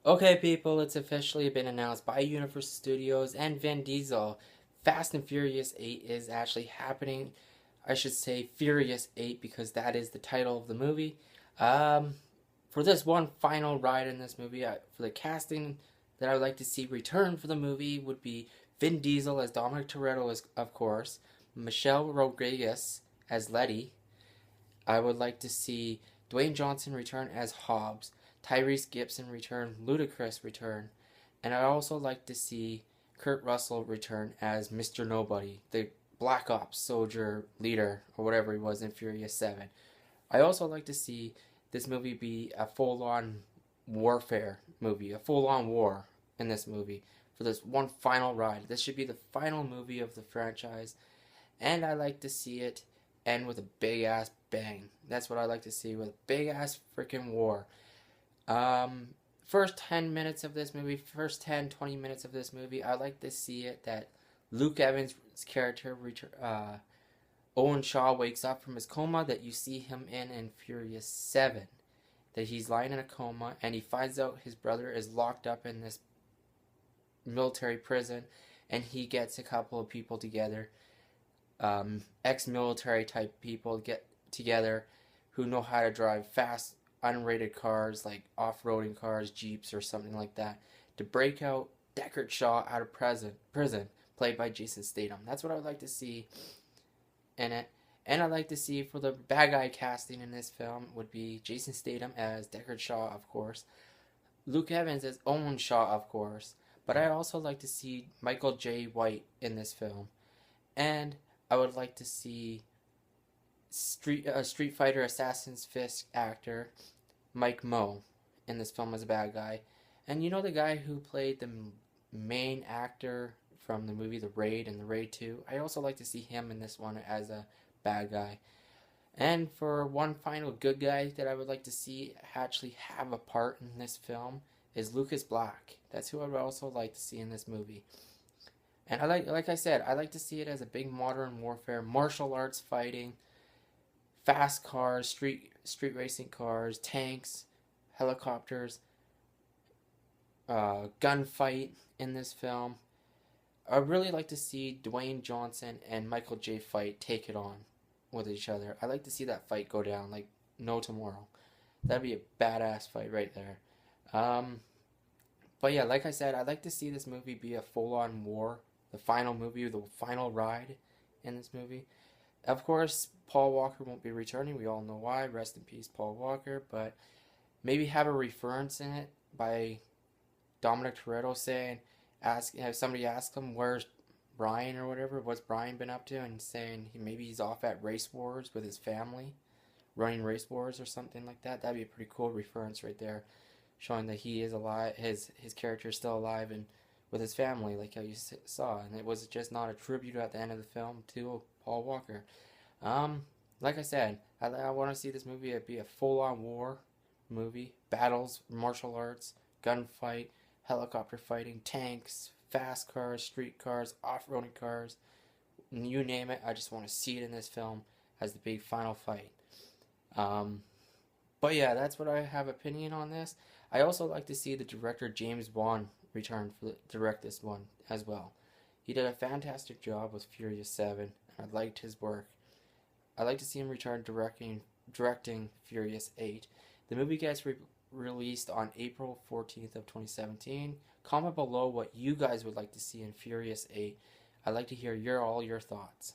Okay, people, it's officially been announced by Universal Studios and Vin Diesel. Fast and Furious 8 is actually happening. I should say Furious 8 because that is the title of the movie. Um, for this one final ride in this movie, for the casting that I would like to see return for the movie would be Vin Diesel as Dominic Toretto, as, of course, Michelle Rodriguez as Letty. I would like to see Dwayne Johnson return as Hobbs, Tyrese Gibson return, Ludacris return, and I'd also like to see Kurt Russell return as Mr. Nobody, the Black Ops soldier leader, or whatever he was in Furious 7. I also like to see this movie be a full-on warfare movie, a full-on war in this movie for this one final ride. This should be the final movie of the franchise, and I like to see it end with a big ass bang. That's what I like to see, with a big ass freaking war. Um, First 10 minutes of this movie, first 10-20 minutes of this movie, I like to see it that Luke Evans' character, Owen Shaw, wakes up from his coma that you see him in Furious 7. That he's lying in a coma and he finds out his brother is locked up in this military prison, and he gets a couple of people together, ex-military type people get together who know how to drive fast, unrated cars like off-roading cars, jeeps, or something like that, to break out Deckard Shaw out of prison, played by Jason Statham. That's what I would like to see in it. And I'd like to see for the bad guy casting in this film would be Jason Statham as Deckard Shaw, of course, Luke Evans as Owen Shaw, of course, but I'd also like to see Michael J. White in this film. And I would like to see Street Fighter Assassin's Fist actor Mike Moe in this film as a bad guy. And you know the guy who played the main actor from the movie The Raid and The Raid 2? I also like to see him in this one as a bad guy. And for one final good guy that I would like to see actually have a part in this film is Lucas Black. That's who I would also like to see in this movie. And like I said, I like to see it as a big modern warfare, martial arts fighting, fast cars, street racing cars, tanks, helicopters, gunfight in this film. I'd really like to see Dwayne Johnson and Michael J. Fight take it on with each other. I'd like to see that fight go down like no tomorrow. That'd be a badass fight right there. Um, but yeah, like I said, I'd like to see this movie be a full-on war. The final movie, the final ride in this movie. Of course, Paul Walker won't be returning. We all know why. Rest in peace, Paul Walker. But maybe have a reference in it by Dominic Toretto saying, have somebody ask him where's Brian or whatever, what's Brian been up to, and saying maybe he's off at race wars with his family, running race wars or something like that. That'd be a pretty cool reference right there, showing that he is alive, his character is still alive and with his family, like how you saw, and it was just not a tribute at the end of the film to Paul Walker. Um, like I said, I want to see this movie be a full-on war movie, battles, martial arts, gunfight, helicopter fighting, tanks, fast cars, street cars, off-roading cars, you name it. I just want to see it in this film as the big final fight. Um, but yeah, that's what I have opinion on this. I also like to see the director James Wan return for direct this one as well. He did a fantastic job with Furious 7, and I liked his work. I'd like to see him return directing Furious 8. The movie gets released on April 14th of 2017. Comment below what you guys would like to see in Furious 8. I'd like to hear all your thoughts.